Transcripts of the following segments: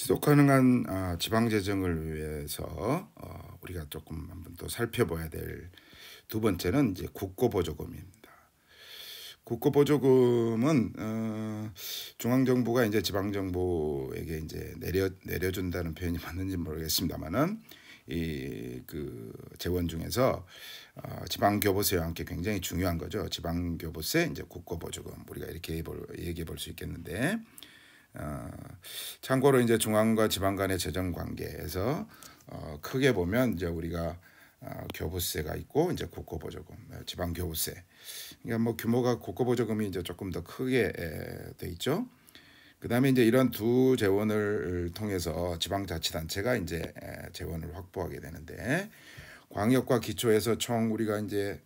지속 가능한 지방 재정을 위해서 우리가 조금 한번 또 살펴봐야 될 두 번째는 이제 국고보조금입니다. 국고보조금은 중앙 정부가 이제 지방 정부에게 이제 내려준다는 표현이 맞는지 모르겠습니다만은 이 그 재원 중에서 지방 교부세와 함께 굉장히 중요한 거죠. 지방 교부세, 이제 국고보조금, 우리가 이렇게 얘기해 볼 수 있겠는데. 참고로 이제 중앙과 지방 간의 재정 관계에서 크게 보면 이제 우리가 교부세가 있고 이제 국고보조금, 지방 교부세. 그러니까 뭐 규모가 국고보조금이 이제 조금 더 크게 돼 있죠. 그다음에 이제 이런 두 재원을 통해서 지방자치단체가 이제 재원을 확보하게 되는데, 광역과 기초에서 총 우리가 이제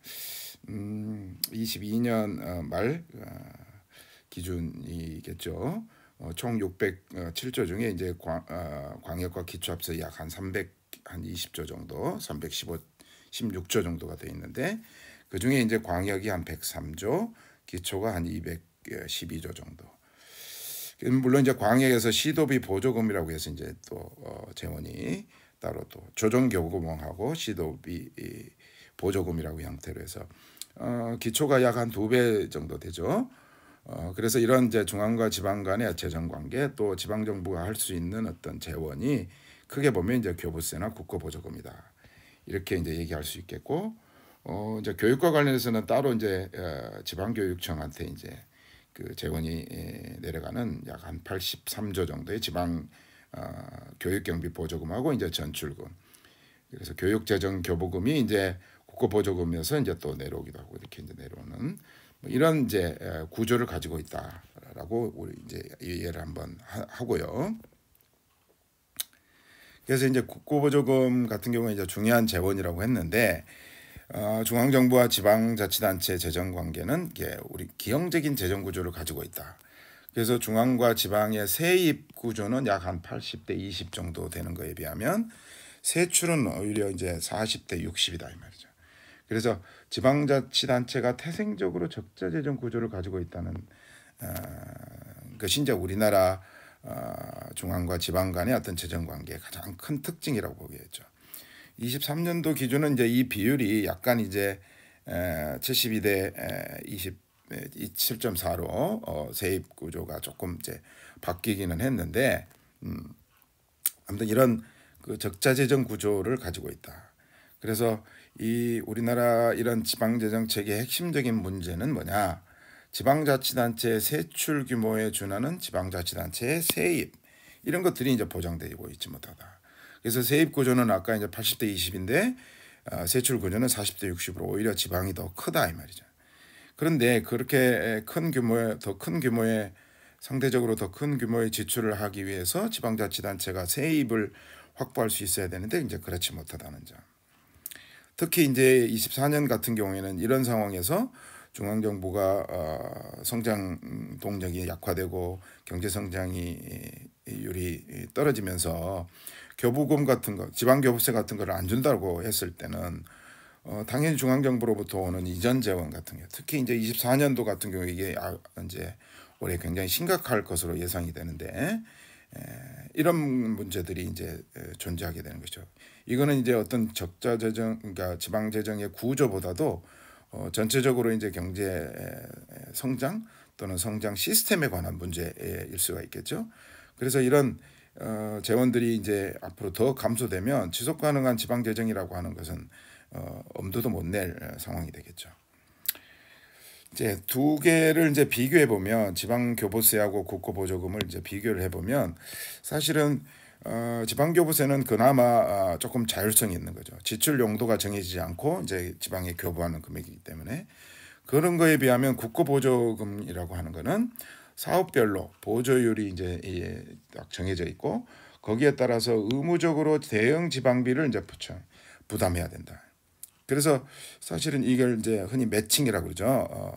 22년 말 기준이겠죠. 총 607조 중에 이제 광역과 기초 합해서 약 한 320조 정도, 16조 정도가 돼 있는데, 그 중에 이제 광역이 한 103조, 기초가 한 212조 정도. 물론 이제 광역에서 시도비 보조금이라고 해서 이제 또 재원이 따로 또 조정교부금하고 시도비 보조금이라고 형태로 해서 기초가 약 한 2배 정도 되죠. 그래서 이런 이제 중앙과 지방 간의 재정 관계, 또 지방 정부가 할 수 있는 어떤 재원이 크게 보면 이제 교부세나 국고보조금이다, 이렇게 이제 얘기할 수 있겠고, 이제 교육과 관련해서는 따로 이제 지방교육청한테 이제 그 재원이 내려가는 약 한 83조 정도의 지방 교육경비 보조금하고 이제 전출금, 그래서 교육재정 교부금이 이제 국고보조금에서 이제 또 내려오기도 하고, 이렇게 이제 내려오는 이런 이제 구조를 가지고 있다라고 우리 이제 이해를 한번 하고요. 그래서 이제 국고보조금 같은 경우에 이제 중요한 재원이라고 했는데, 중앙 정부와 지방자치단체 재정 관계는 이게 우리 기형적인 재정 구조를 가지고 있다. 그래서 중앙과 지방의 세입 구조는 약 한 80대 20 정도 되는 거에 비하면 세출은 오히려 이제 40대 60이다 이 말이죠. 그래서 지방자치단체가 태생적으로 적자 재정 구조를 가지고 있다는 것이 이제 우리나라 중앙과 지방 간의 어떤 재정 관계의 가장 큰 특징이라고 보겠죠. 23년도 기준은 이제 이 비율이 약간 이제 72대 27.4로 세입 구조가 조금 이제 바뀌기는 했는데, 아무튼 이런 그 적자 재정 구조를 가지고 있다. 그래서 이 우리나라 이런 지방재정 체계의 핵심적인 문제는 뭐냐? 지방자치단체의 세출 규모에 준하는 지방자치단체의 세입, 이런 것들이 이제 보장되고 있지 못하다. 그래서 세입 구조는 아까 이제 80대 20인데 세출 구조는 40대 60으로 오히려 지방이 더 크다 이 말이죠. 그런데 그렇게 더 큰 규모의 상대적으로 더 큰 규모의 지출을 하기 위해서 지방자치단체가 세입을 확보할 수 있어야 되는데 이제 그렇지 못하다는 점. 특히 이제 24년 같은 경우에는 이런 상황에서 중앙 정부가 성장 동력이 약화되고 경제 성장이 율이 떨어지면서 교부금 같은 거, 지방 교부세 같은 거를 안 준다고 했을 때는 당연히 중앙 정부로부터 오는 이전 재원 같은 게, 특히 이제 24년도 같은 경우에 이게 이제 올해 굉장히 심각할 것으로 예상이 되는데, 이런 문제들이 이제 존재하게 되는 것이죠. 이거는 이제 어떤 적자 재정, 그러니까 지방 재정의 구조보다도 전체적으로 이제 경제 성장 또는 성장 시스템에 관한 문제일 수가 있겠죠. 그래서 이런 재원들이 이제 앞으로 더 감소되면 지속 가능한 지방 재정이라고 하는 것은 엄두도 못 낼 상황이 되겠죠. 이제 두 개를 이제 비교해 보면, 지방 교부세하고 국고보조금을 이제 비교를 해 보면 사실은 지방 교부세는 그나마 조금 자율성이 있는 거죠. 지출 용도가 정해지지 않고 이제 지방에 교부하는 금액이기 때문에. 그런 거에 비하면 국고보조금이라고 하는 거는 사업별로 보조율이 이제 딱 정해져 있고, 거기에 따라서 의무적으로 대응 지방비를 이제 부담해야 된다. 그래서 사실은 이걸 이제 흔히 매칭이라고 그러죠.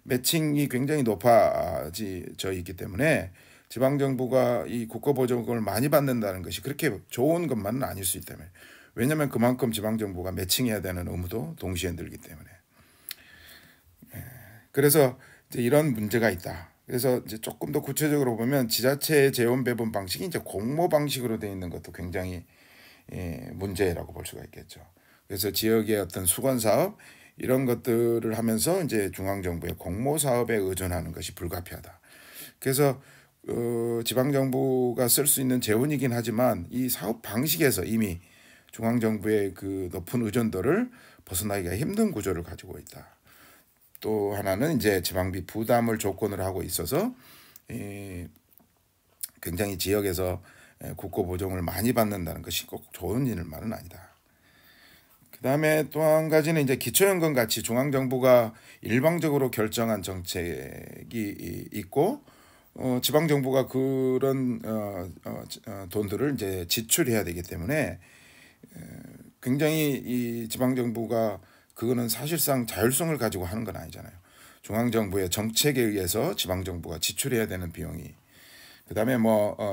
매칭이 굉장히 높아져 있기 때문에 지방 정부가 이 국고보조금을 많이 받는다는 것이 그렇게 좋은 것만은 아닐 수 있다며. 왜냐하면 그만큼 지방 정부가 매칭해야 되는 의무도 동시에 들기 때문에. 그래서 이제 이런 문제가 있다. 그래서 이제 조금 더 구체적으로 보면 지자체의 재원 배분 방식이 이제 공모 방식으로 되어 있는 것도 굉장히 문제라고 볼 수가 있겠죠. 그래서 지역의 어떤 수건 사업 이런 것들을 하면서 이제 중앙 정부의 공모 사업에 의존하는 것이 불가피하다. 그래서 지방 정부가 쓸 수 있는 재원이긴 하지만 이 사업 방식에서 이미 중앙 정부의 그 높은 의존도를 벗어나기가 힘든 구조를 가지고 있다. 또 하나는 이제 지방비 부담을 조건으로 하고 있어서 굉장히 지역에서 국고 보정을 많이 받는다는 것이 꼭 좋은 일만은 아니다. 그다음에 또 한 가지는 이제 기초연금 같이 중앙 정부가 일방적으로 결정한 정책이 있고 지방 정부가 그런 돈들을 이제 지출해야 되기 때문에 굉장히 이 지방 정부가 그거는 사실상 자율성을 가지고 하는 건 아니잖아요. 중앙 정부의 정책에 의해서 지방 정부가 지출해야 되는 비용이 그다음에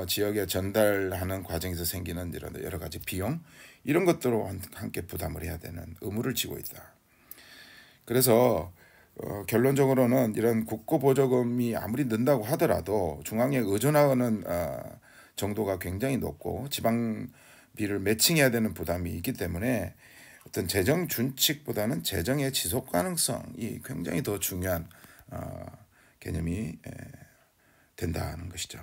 지역에 전달하는 과정에서 생기는 이런 여러 가지 비용 이런 것들로 함께 부담을 해야 되는 의무를 지고 있다. 그래서 결론적으로는 이런 국고 보조금이 아무리 는다고 하더라도 중앙에 의존하는 정도가 굉장히 높고 지방비를 매칭해야 되는 부담이 있기 때문에 어떤 재정 준칙보다는 재정의 지속 가능성이 굉장히 더 중요한 개념이 된다는 것이죠.